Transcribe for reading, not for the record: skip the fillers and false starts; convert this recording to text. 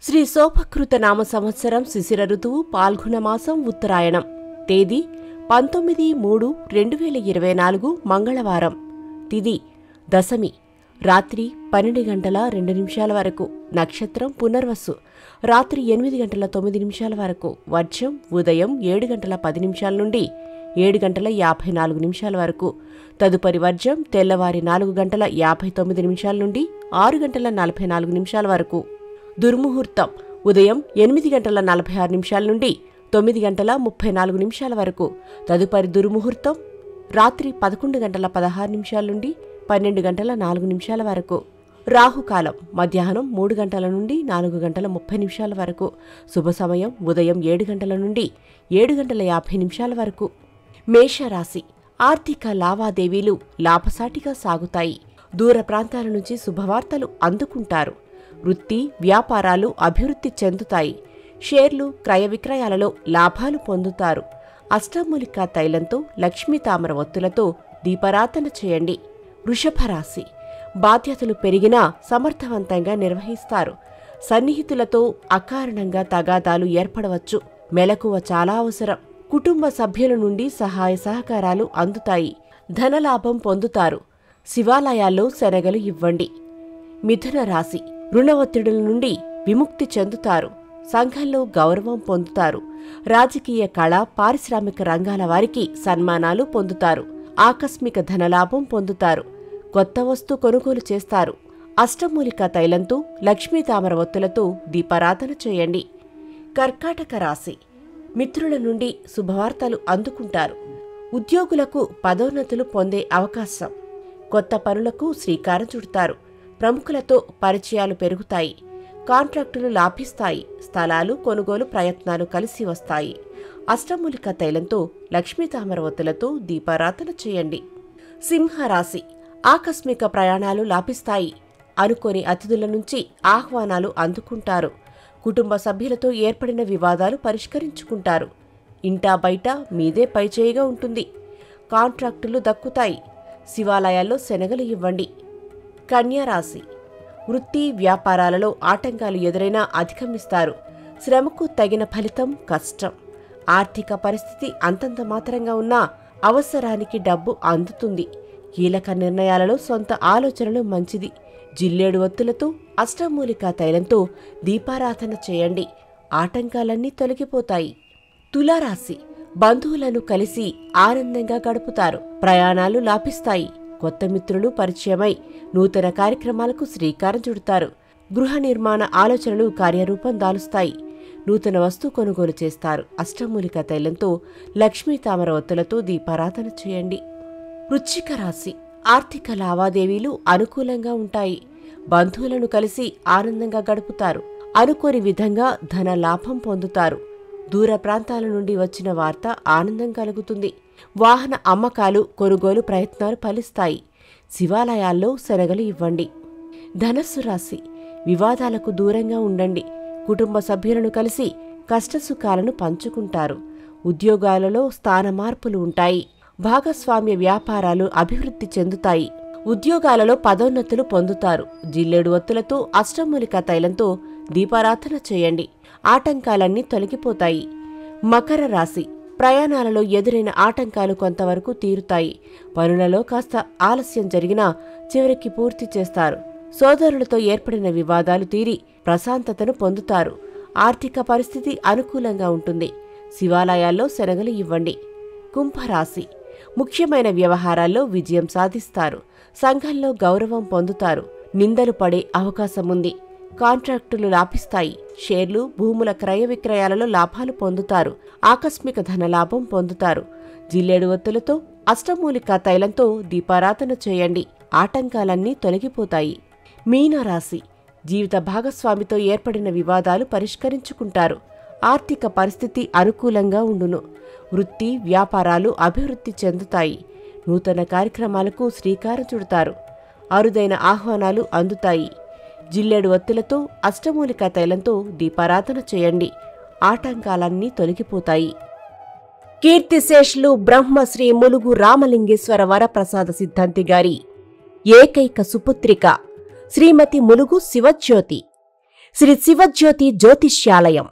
శ్రీ శోభకృత నామ సంవత్సరం శిశిర ఋతువు పాల్గొన మాసం ఉత్తరాయణం. తేదీ 19/3/2024 మంగళవారం. తిథి దశమి. రాత్రి 12 గంటల 2 నిమిషాల వరకు. నక్షత్రం పునర్వసు. రాత్రి 8 గంటల 9 నిమిషాల వరకు. వర్షం ఉదయం 7 గంటల 10 నిమిషాల నుండి 7 గంటల 54 నిమిషాల వరకు. తదుపరి వర్జం తెల్లవారి 4 గంటల 59 నిమిషాల నుండి 6 గంటల 44 నిమిషాల వరకు. దుర్ముహూర్తం ఉదయం 8 గంటల 46 నిమిషాల నుండి 9 గంటల 34 నిమిషాల వరకు. తదుపరి దుర్ముహూర్తం రాత్రి 11 గంటల 16 నిమిషాల నుండి 12 గంటల 4 నిమిషాల వరకు. రాహుకాలం మధ్యాహ్నం 3 గంటల నుండి 4 గంటల 30 నిమిషాల వరకు. శుభ సమయం ఉదయం 7 గంటల నుండి 7 గంటల 50 నిమిషాల వరకు. మేషరాశి. ఆర్థిక లావాదేవీలు లాభసాటిగా సాగుతాయి. దూర ప్రాంతాల నుంచి శుభవార్తలు అందుకుంటారు. వృత్తి వ్యాపారాలు అభివృద్ధి చెందుతాయి. షేర్లు క్రయ విక్రయాలలో లాభాలు పొందుతారు. అష్టమూలికా తైలంతో లక్ష్మీ తామర ఒత్తులతో దీపారాధన చేయండి. వృషభరాశి. బాధ్యతలు పెరిగినా సమర్థవంతంగా నిర్వహిస్తారు. సన్నిహితులతో అకారణంగా తగాదాలు ఏర్పడవచ్చు. మెలకువ చాలా అవసరం. కుటుంబ సభ్యుల నుండి సహాయ సహకారాలు అందుతాయి. ధనలాభం పొందుతారు. శివాలయాల్లో శనగలు ఇవ్వండి. మిథున రాశి. రుణ ఒత్తిడుల నుండి విముక్తి చెందుతారు. సంఘంలో గౌరవం పొందుతారు. రాజకీయ కళ పారిశ్రామిక రంగాల వారికి సన్మానాలు పొందుతారు. ఆకస్మిక ధనలాభం పొందుతారు. కొత్త వస్తు కొనుగోలు చేస్తారు. అష్టమూలికా తైలంతో లక్ష్మీ తామర ఒత్తులతో దీపారాధన చేయండి. కర్కాటక రాశి. మిత్రుల నుండి శుభవార్తలు అందుకుంటారు. ఉద్యోగులకు పదోన్నతులు పొందే అవకాశం. కొత్త పనులకు శ్రీకారం చుడతారు. ప్రముఖులతో పరిచయాలు పెరుగుతాయి. కాంట్రాక్టులు లాభిస్తాయి. స్థలాలు కొనుగోలు ప్రయత్నాలు కలిసి వస్తాయి. అష్టమూలికా తైలంతో లక్ష్మీ తామర ఒత్తులతో దీపారాధన చేయండి. సింహరాశి. ఆకస్మిక ప్రయాణాలు లాభిస్తాయి. అనుకోని అతిథుల నుంచి ఆహ్వానాలు అందుకుంటారు. కుటుంబ సభ్యులతో ఏర్పడిన వివాదాలు పరిష్కరించుకుంటారు. ఇంటా బయట మీదే పైచేయిగా ఉంటుంది. కాంట్రాక్టులు దక్కుతాయి. శివాలయాల్లో శనగలు ఇవ్వండి. కన్యారాశి. వృత్తి వ్యాపారాలలో ఆటంకాలు ఎదురైనా అధిగమిస్తారు. శ్రమకు తగిన ఫలితం కష్టం. ఆర్థిక పరిస్థితి అంతంత మాత్రంగా ఉన్నా అవసరానికి డబ్బు అందుతుంది. కీలక నిర్ణయాలలో సొంత ఆలోచనలు మంచిది. జిల్లేడు ఒత్తులతో అష్టమూలికా తైలంతో దీపారాధన చేయండి. ఆటంకాలన్నీ తొలగిపోతాయి. తులారాశి. బంధువులను కలిసి ఆనందంగా గడుపుతారు. ప్రయాణాలు లాభిస్తాయి. కొత్త మిత్రులు పరిచయమై నూతన కార్యక్రమాలకు శ్రీకారం చుడతారు. గృహ నిర్మాణ ఆలోచనలు కార్యరూపం దాలుస్తాయి. నూతన వస్తు కొనుగోలు చేస్తారు. అష్టమూలికా తైలంతో లక్ష్మీ తామర ఒత్తులతో దీపారాధన చేయండి. వృశ్చిక రాశి. ఆర్థిక లావాదేవీలు అనుకూలంగా ఉంటాయి. బంధువులను కలిసి ఆనందంగా గడుపుతారు. అనుకోని విధంగా ధన లాభం పొందుతారు. దూర ప్రాంతాల నుండి వచ్చిన వార్త ఆనందం కలుగుతుంది. వాహన అమ్మకాలు కొనుగోలు ప్రయత్నాలు ఫలిస్తాయి. శివాలయాల్లో శనగలు ఇవ్వండి. ధనస్సు రాశి. వివాదాలకు దూరంగా ఉండండి. కుటుంబ సభ్యులను కలిసి కష్టసుఖాలను పంచుకుంటారు. ఉద్యోగాలలో స్థాన మార్పులు ఉంటాయి. భాగస్వామ్య వ్యాపారాలు అభివృద్ధి చెందుతాయి. ఉద్యోగాలలో పదోన్నతులు పొందుతారు. జిల్లేడు ఒత్తులతో అష్టమూలికా తైలంతో దీపారాధన చేయండి. ఆటంకాలన్నీ తొలగిపోతాయి. మకర రాశి. ప్రయాణాలలో ఎదురైన ఆటంకాలు కొంతవరకు తీరుతాయి. పనులలో కాస్త ఆలస్యం జరిగినా చివరికి పూర్తి చేస్తారు. సోదరులతో ఏర్పడిన వివాదాలు తీరి ప్రశాంతతను పొందుతారు. ఆర్థిక పరిస్థితి అనుకూలంగా ఉంటుంది. శివాలయాల్లో శనగలు ఇవ్వండి. కుంభరాశి. ముఖ్యమైన వ్యవహారాల్లో విజయం సాధిస్తారు. సంఘంలో గౌరవం పొందుతారు. నిందలు పడే అవకాశముంది. కాంట్రాక్టులు లాభిస్తాయి. షేర్లు భూముల క్రయ విక్రయాలలో లాభాలు పొందుతారు. ఆకస్మిక ధనలాభం పొందుతారు. జిల్లేడు ఒత్తులతో అష్టమూలికా తైలంతో దీపారాధన చేయండి. ఆటంకాలన్నీ తొలగిపోతాయి. మీనరాశి. జీవిత భాగస్వామితో ఏర్పడిన వివాదాలు పరిష్కరించుకుంటారు. ఆర్థిక పరిస్థితి అనుకూలంగా ఉండును. వృత్తి వ్యాపారాలు అభివృద్ధి చెందుతాయి. నూతన కార్యక్రమాలకు శ్రీకారం చుడతారు. అరుదైన ఆహ్వానాలు అందుతాయి. జిల్లేడు ఒత్తులతో అష్టమూలికా తైలంతో దీపారాధన చేయండి. ఆటంకాలన్నీ తొలగిపోతాయి. కీర్తిశేషులు బ్రహ్మశ్రీ ములుగు రామలింగేశ్వర వరప్రసాద సిద్ధాంతి గారి ఏకైక సుపుత్రిక శ్రీమతి ములుగు శివజ్యోతి. శ్రీ శివజ్యోతి జ్యోతిష్యాలయం.